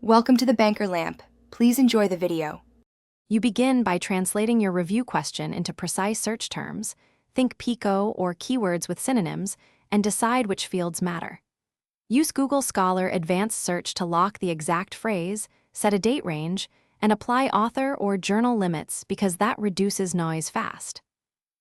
Welcome to the Banker Lamp. Please enjoy the video. You begin by translating your review question into precise search terms, think PICO or keywords with synonyms, and decide which fields matter. Use Google Scholar Advanced Search to lock the exact phrase, set a date range, and apply author or journal limits because that reduces noise fast.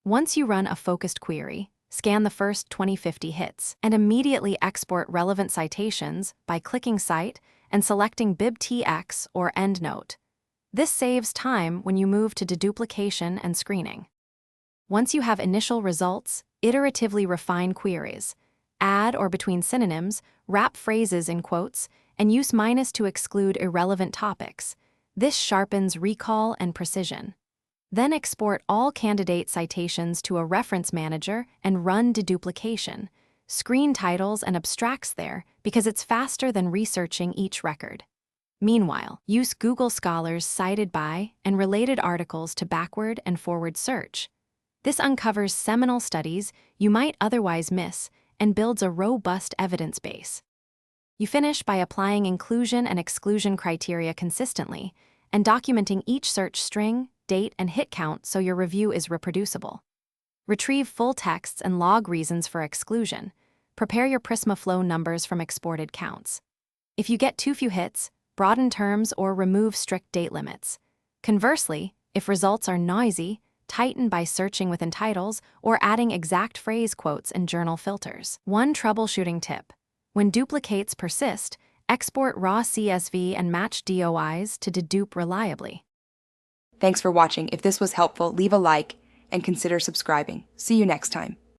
Once you run a focused query, scan the first 20-50 hits and immediately export relevant citations by clicking Cite and selecting BibTX or EndNote. This saves time when you move to deduplication and screening. Once you have initial results, iteratively refine queries. Add or between synonyms, wrap phrases in quotes, and use minus to exclude irrelevant topics. This sharpens recall and precision. Then export all candidate citations to a reference manager and run deduplication. Screen titles and abstracts there because it's faster than researching each record. Meanwhile, use Google Scholar's cited by and related articles to backward and forward search. This uncovers seminal studies you might otherwise miss and builds a robust evidence base. You finish by applying inclusion and exclusion criteria consistently and documenting each search string, date, and hit count so your review is reproducible. Retrieve full texts and log reasons for exclusion. Prepare your Prisma flow numbers from exported counts. If you get too few hits, broaden terms or remove strict date limits. Conversely, if results are noisy, tighten by searching within titles or adding exact phrase quotes and journal filters. One troubleshooting tip: when duplicates persist, export raw CSV and match DOIs to dedupe reliably. Thanks for watching. If this was helpful, leave a like and consider subscribing. See you next time.